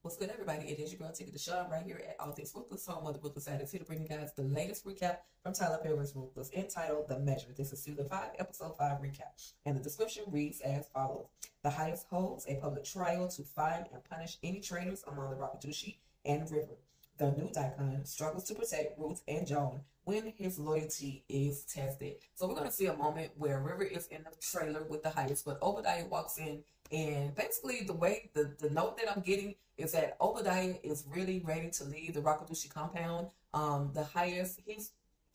What's good, everybody? It is your girl, Ticket the Shine, right here at All Things Ruthless, home of the Ruthless Addicts, here to bring you guys the latest recap from Tyler Perry's Ruthless, entitled The Measure. This is Season 5, Episode 5 recap. And the description reads as follows. The highest holds a public trial to find and punish any traitors among the Rakadushi and River. The new Daikon struggles to protect Ruth and Joan when his loyalty is tested. So we're going to see a moment where River is in the trailer with the highest, but Obadiah walks in, and basically the way the note that I'm getting is that Obadiah is really ready to leave the Rakadushi compound. The highest, he's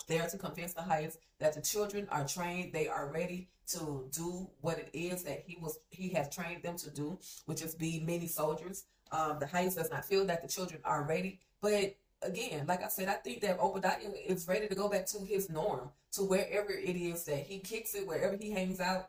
there to convince the highest that the children are trained. They are ready to do what it is that he has trained them to do, which is be many soldiers. The highest does not feel that the children are ready. But again, like I said, I think that Obadiah is ready to go back to his norm, to wherever it is that he kicks it, wherever he hangs out,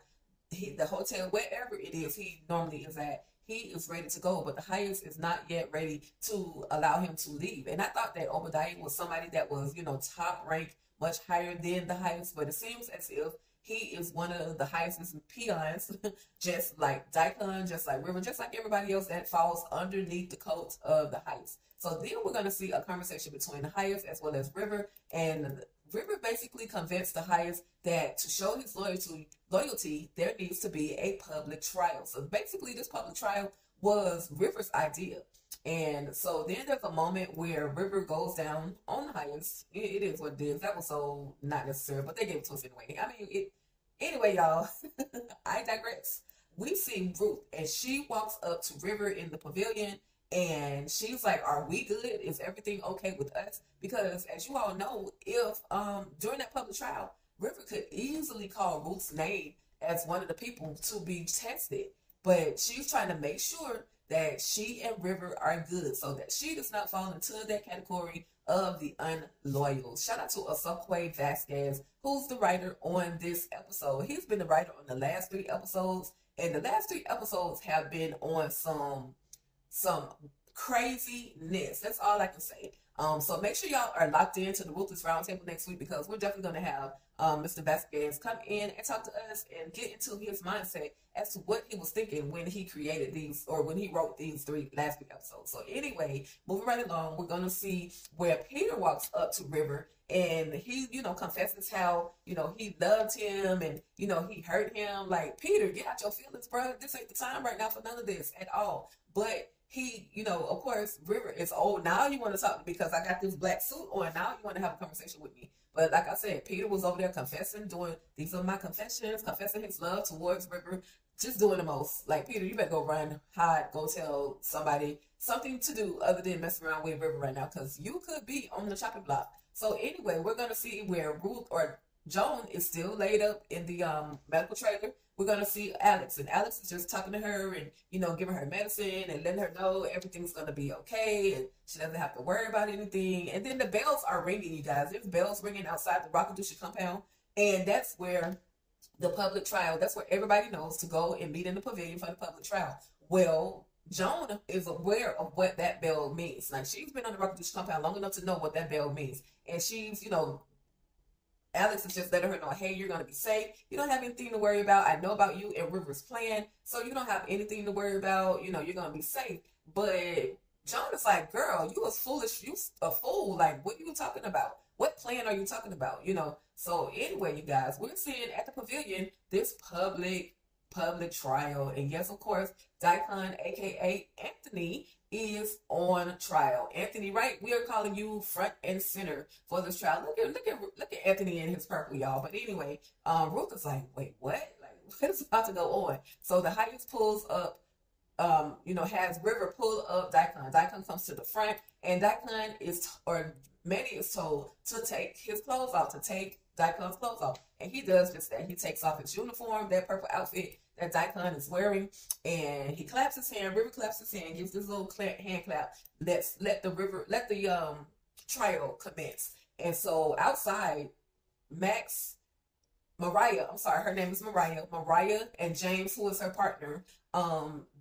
the hotel, wherever it is he normally is at. He is ready to go, but the highest is not yet ready to allow him to leave. And I thought that Obadiah was somebody that was, top rank, much higher than the highest, but it seems as if he is one of the highest peons, just like Daikon, just like River, just like everybody else that falls underneath the coat of the highest. So then we're going to see a conversation between the highest as well as River, and River basically convinced the highest that to show his loyalty, there needs to be a public trial. So basically, this public trial was River's idea. And so then there's a moment where River goes down on the highest. It is what it is. That was so not necessary, but they gave it to us anyway. I mean, anyway, y'all, I digress. We see Ruth, and she walks up to River in the pavilion, and she's like, "Are we good? Is everything okay with us?" Because as you all know, if during that public trial, River could easily call Ruth's name as one of the people to be tested, but she's trying to make sure that she and River are good, so that she does not fall into that category of the unloyal. Shout out to Asokwe Vasquez, who's the writer on this episode. He's been the writer on the last 3 episodes, and the last 3 episodes have been on some craziness. That's all I can say. So make sure y'all are locked into the Ruthless Roundtable next week, because we're definitely going to have Mr. Vasquez come in and talk to us and get into his mindset as to what he was thinking when he created these, or when he wrote these last 3 episodes. So anyway, moving right along, we're going to see where Peter walks up to River, and he, confesses how, he loved him, and, he hurt him. Like, Peter, get out your feelings, bro. This ain't the time right now for none of this at all. But he, of course, River is old. Now you want to talk to me because I got this black suit on. Now you want to have a conversation with me. But like I said, Peter was over there confessing, these are my confessions, confessing his love towards River, just doing the most. Like, Peter, you better go run, hide, go tell somebody something to do other than mess around with River right now, because you could be on the chopping block. So anyway, we're going to see where Ruth, or Joan, is still laid up in the medical trailer. We're going to see Alex, and Alex is just talking to her and, giving her medicine and letting her know everything's going to be okay, and she doesn't have to worry about anything. And then the bells are ringing, you guys. There's bells ringing outside the Rakadushi compound, and that's where the public trial, that's where everybody knows to go and meet in the pavilion for the public trial. Well, Joan is aware of what that bell means. Like, she's been on the Rakadushi compound long enough to know what that bell means. And she's, Alex is just letting her know, hey, you're going to be safe. You don't have anything to worry about. I know about you and River's plan, so you don't have anything to worry about. You're going to be safe. But John is like, girl, you was foolish. You a fool. Like, what are you talking about? What plan are you talking about? So anyway, you guys, we're seeing at the pavilion this public trial. And yes, of course, Daikon, aka Anthony, is on trial. Anthony, right? We are calling you front and center for this trial. Look at Anthony in his purple, y'all. But anyway, Ruth is like, wait, what? Like, what is about to go on? So the highest pulls up, has River pull up Daikon. Daikon comes to the front, and Daikon Manny is told to take his clothes off, to take Daikon's clothes off. And he does just that. He takes off his uniform, that purple outfit that Daikon is wearing, and he claps his hand. River claps his hand, gives this little hand clap. Let the trial commence. And so outside, her name is Mariah and James, who is her partner,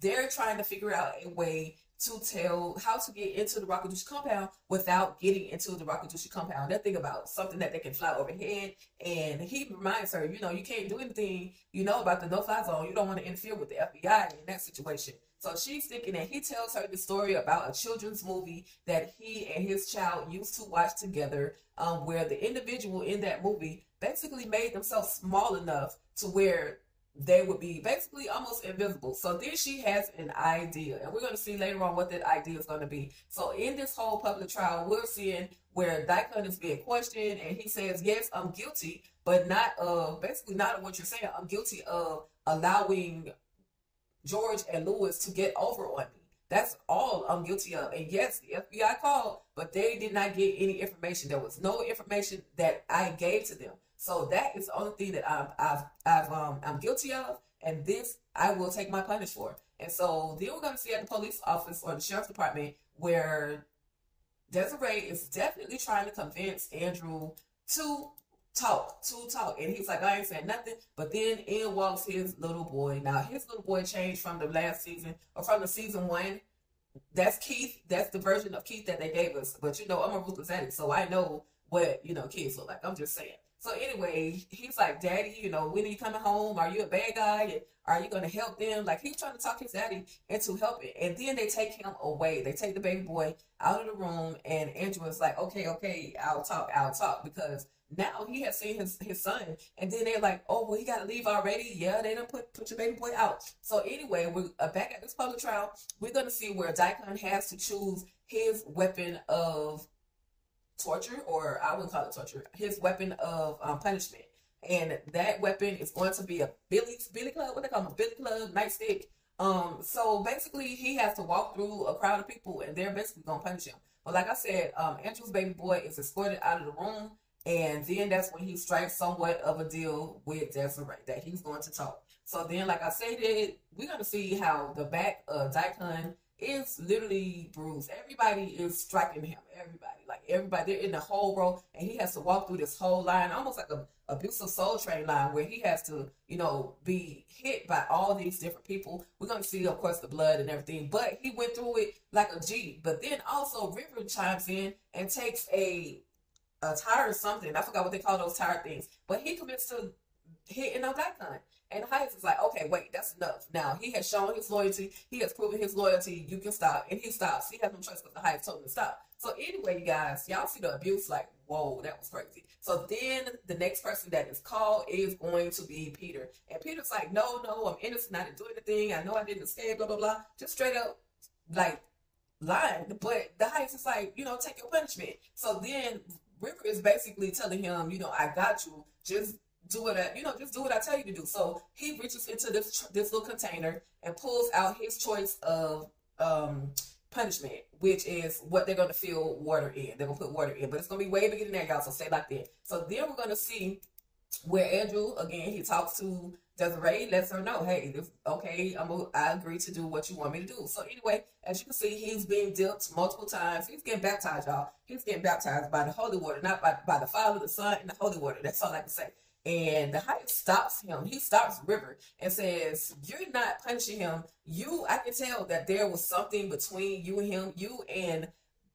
they're trying to figure out a way to tell how to get into the Rakadushi compound without getting into the Rakadushi compound. They think about something that they can fly overhead, and he reminds her, you can't do anything, about the no-fly zone. You don't want to interfere with the FBI in that situation. So she's thinking that he tells her the story about a children's movie that he and his child used to watch together, where the individual in that movie basically made themselves small enough to where they would be basically almost invisible. So then she has an idea, and we're going to see later on what that idea is going to be. So in this whole public trial, we're seeing where Daikon is being questioned, and he says, yes, I'm guilty, but not of, basically not of what you're saying. I'm guilty of allowing George and Lewis to get over on me. That's all I'm guilty of. And yes, the FBI called, but they did not get any information. There was no information that I gave to them. So that is the only thing that I'm guilty of, and this I will take my punish for. And so then we're going to see at the police office or the sheriff's department where Desiree is definitely trying to convince Andrew to talk. And he's like, I ain't saying nothing. But then in walks his little boy. Now, his little boy changed from the last season, or from the season 1. That's Keith. That's the version of Keith that they gave us. But, I'm a ruthless addict, so I know what, kids look like. I'm just saying. So anyway, he's like, Daddy, when are you coming home? Are you a bad guy? And are you going to help them? Like, he's trying to talk his daddy into helping. And then they take him away. They take the baby boy out of the room. And Andrew is like, okay, I'll talk. Because now he has seen his son. And then they're like, oh, well, he got to leave already. Yeah, they done put your baby boy out. So anyway, we're back at this public trial. We're going to see where Daikon has to choose his weapon of torture, or I wouldn't call it torture, his weapon of punishment. And that weapon is going to be a billy club, what they call them, a billy club, nightstick. So basically he has to walk through a crowd of people and they're basically going to punish him. But like I said, Andrew's baby boy is escorted out of the room, and then that's when he strikes somewhat of a deal with Desiree that he's going to talk. So then, like I said, we're going to see how the back of Daikon is literally bruised. Everybody is striking him. Everybody, they're in the whole row, and he has to walk through this whole line, almost like a abusive soul train line, where he has to, be hit by all these different people. We're going to see, of course, the blood and everything, but he went through it like a G. But then also River chimes in and takes a tire or something. I forgot what they call those tire things, but he commits to hitting on Daikon. And Hayes is like, okay, wait, that's enough. Now, he has shown his loyalty. He has proven his loyalty. You can stop. And he stops. He has no choice because the Hayes told him to stop. So anyway, you guys, y'all see the abuse, like, whoa, that was crazy. So then the next person that is called is going to be Peter. And Peter's like, no, I'm innocent. I didn't do anything. I know I didn't escape, blah, blah, blah. Just straight up, like, lying. But the Hayes is like, take your punishment. So then River is basically telling him, I got you. Just do what I tell you to do. So he reaches into this little container and pulls out his choice of punishment, which is what they're going to fill water in. They're going to put water in, but it's going to be way bigger than that, y'all. So stay locked in. So then we're going to see where Andrew, again, he talks to Desiree, lets her know, hey, okay, I agree to do what you want me to do. So anyway, as you can see, he's being dipped multiple times. He's getting baptized, y'all. He's getting baptized by the holy water, not by the Father, the Son, and the holy water. That's all I can say. And the Hayes stops him. He stops River and says, you're not punishing him. I can tell that there was something between you and him.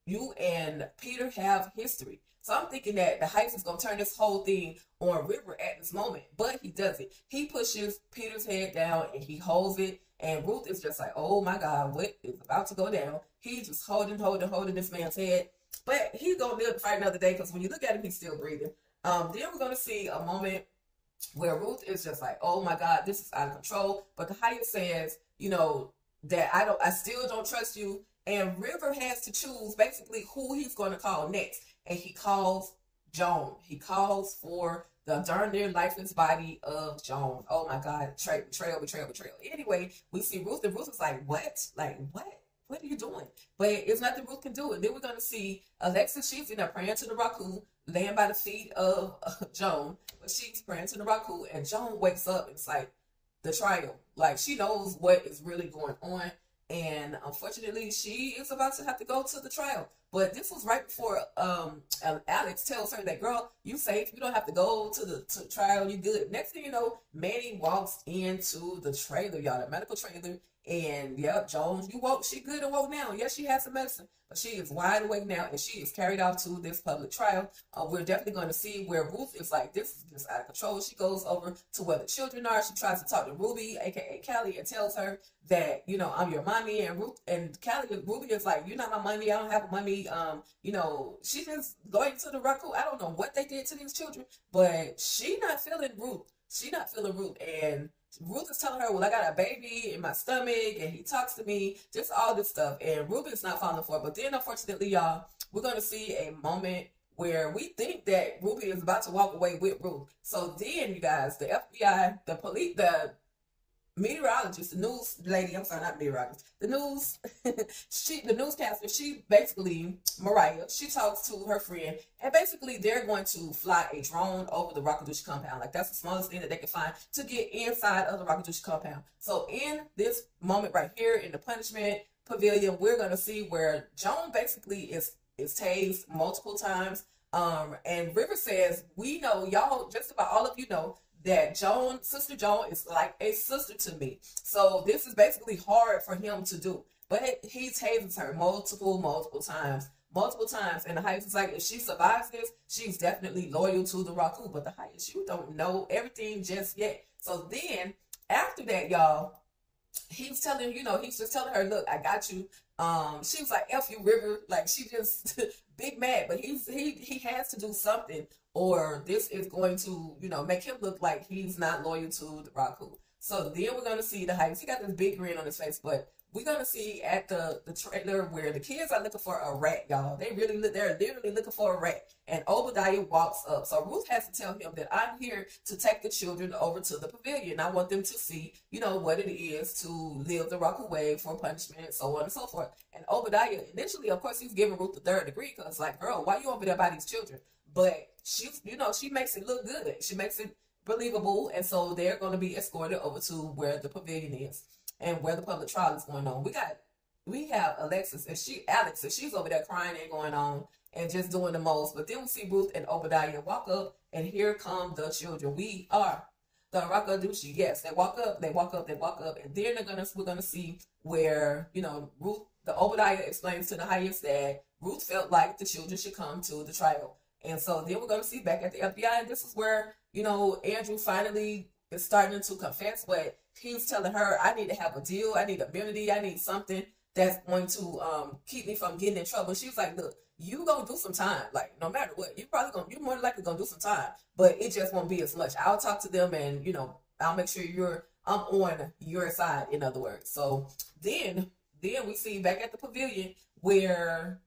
You and Peter have history. So I'm thinking that the Hayes is going to turn this whole thing on River at this moment. But he doesn't. He pushes Peter's head down and he holds it. And Ruth is just like, oh my God, what is about to go down? He's just holding this man's head. But he's going to live to fight another day, because when you look at him, he's still breathing. Then we're going to see a moment where Ruth is just like, oh my God, this is out of control. But the Hayes says, that I still don't trust you. And River has to choose basically who he's going to call next. And he calls Joan. He calls for the darn near lifeless body of Joan. Oh my God, betrayal. Anyway, we see Ruth, and Ruth is like, what? Like, what? What are you doing? But it's nothing Ruth can do. And then we're going to see Alexis. She's in there praying to the Raku, laying by the feet of Joan. But she's praying to the Raku, and Joan wakes up. And it's like the trial. Like, she knows what is really going on. And unfortunately, she is about to have to go to the trial. But this was right before Alex tells her that, girl, you safe, you don't have to go to the trial, you good. Next thing you know, Manny walks into the trailer, y'all, the medical trailer, and yep, Jones, you woke, she good and woke now. Yes, she has some medicine, but she is wide awake now, and she is carried out to this public trial. We're definitely going to see where Ruth is like, this is just out of control. She goes over to where the children are. She tries to talk to Ruby, aka Callie, and tells her that, you know, I'm your mommy. And Ruby is like, you're not my mommy. I don't have a mommy. You know, she just going to the raccoon. I don't know what they did to these children, but she not feeling Ruth. She not feeling Ruth, and Ruth is telling her, well, I got a baby in my stomach, and he talks to me, just all this stuff. And Ruby is not falling for it. But then, unfortunately, y'all, we're going to see a moment where we think that Ruby is about to walk away with Ruth. So then, you guys, the FBI, the police, the meteorologist, the news lady, I'm sorry, not meteorologist, the news, the newscaster, she basically, Mariah, she talks to her friend, and basically they're going to fly a drone over the Rockadoosh compound. Like, that's the smallest thing that they can find to get inside of the Rockadoosh compound. So in this moment right here in the punishment pavilion, we're going to see where Joan basically is tased multiple times. And River says, we know, y'all, just about all of you know, that Sister Joan is like a sister to me. So this is basically hard for him to do. But he tases her multiple times. And the Heights is like, if she survives this, she's definitely loyal to the Raku. But the Heights, you don't know everything just yet. So then, after that, y'all, he's telling, he's just telling her, look, I got you. She was like, F you, River. Like, she just big mad. But he has to do something, or this is going to, make him look like he's not loyal to the Raku. So then we're going to see the Heights. He got this big grin on his face, but we're going to see at the trailer where the kids are looking for a rat, y'all. They're literally looking for a rat. And Obadiah walks up. So Ruth has to tell him that I'm here to take the children over to the pavilion. I want them to see, what it is to live the Raku way for punishment, so on and so forth. And Obadiah, initially, of course, he's giving Ruth the third degree because, like, girl, why you over there by these children? But she makes it look good. She makes it believable. And so they're going to be escorted over to where the pavilion is and where the public trial is going on. We have Alex, and she's over there crying and going on and just doing the most. But then we see Ruth and Obadiah walk up, and here come the children. We are the Rakadushi. Yes, they walk up, and then we're gonna see where, Ruth, the Obadiah explains to the Highest that Ruth felt like the children should come to the trial. And so then we're gonna see back at the FBI, and this is where, Andrew finally is starting to confess, but he's telling her, I need to have a deal, I need immunity, I need something that's going to keep me from getting in trouble. She was like, look, you gonna do some time. Like, no matter what, you're more likely gonna do some time, but it just won't be as much. I'll talk to them, and I'll make sure I'm on your side, in other words. So then we see back at the pavilion where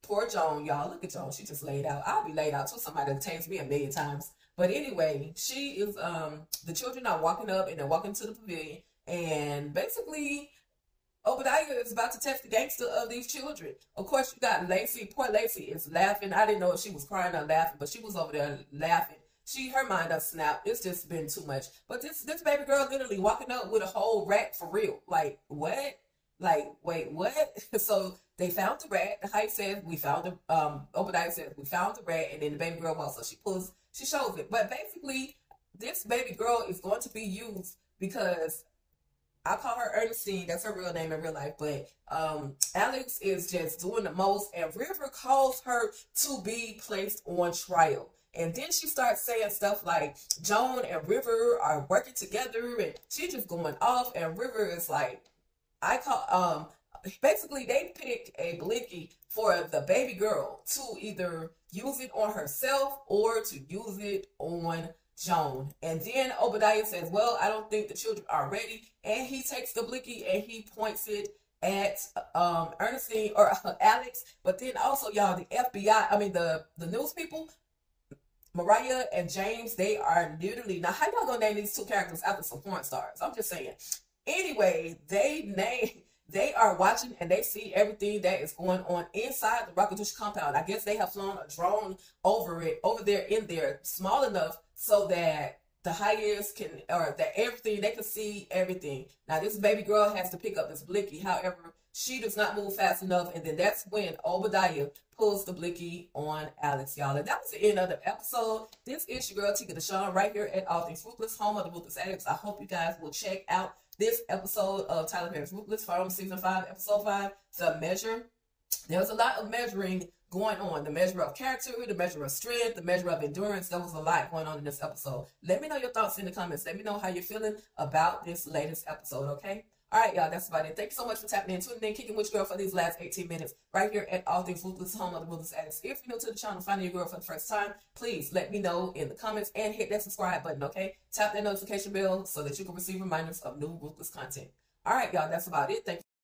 poor Joan, y'all, look at Joan, she just laid out. I'll be laid out too. Somebody that tames me a million times. But anyway, she is the children are walking up, and they're walking to the pavilion, and basically Obadiah is about to test the gangster of these children. Of course, you got Lacey. Poor Lacey is laughing. I didn't know if she was crying or laughing, but she was over there laughing. Her mind does snap. It's just been too much. But this baby girl literally walking up with a whole rat for real. Like, what? Like, wait, what? So they found the rat. The Hype says we found the Obadiah says we found the rat, and then the baby girl walks. So she shows it. But basically, this baby girl is going to be used because I call her Ernestine. That's her real name in real life. But Alex is just doing the most, and River calls her to be placed on trial. And then she starts saying stuff like Joan and River are working together, and she's just going off. And River is like, basically they pick a blinky for the baby girl to either use it on herself or to use it on Joan. And then Obadiah says, well, I don't think the children are ready. And he takes the blicky and he points it at Ernestine or Alex. But then also, y'all, the FBI, the news people, Mariah and James, they are literally, now how y'all gonna name these two characters after some porn stars? I'm just saying. Anyway, they are watching, and they see everything that is going on inside the Rockadoosh compound. I guess they have flown a drone over there in there, small enough so that the highest can, or that everything, they can see everything. Now this baby girl has to pick up this blicky. However, she does not move fast enough, and then that's when Obadiah pulls the blicky on Alex, y'all. And that was the end of the episode. This is your girl Tika Deshawn right here at All Things Ruthless, home of the Ruthless Addicts. I hope you guys will check out this episode of Tyler Perry's Ruthless from season 5, episode 5, The Measure. There's a lot of measuring going on. The measure of character, the measure of strength, the measure of endurance. There was a lot going on in this episode. Let me know your thoughts in the comments. Let me know how you're feeling about this latest episode, okay? All right, y'all, that's about it. Thank you so much for tapping in, tuning in, kicking with your girl for these last 18 minutes right here at All Things Ruthless, home of the Ruthless Addicts. If you're new to the channel, finding your girl for the first time, please let me know in the comments and hit that subscribe button, okay? Tap that notification bell so that you can receive reminders of new Ruthless content. All right, y'all, that's about it. Thank you.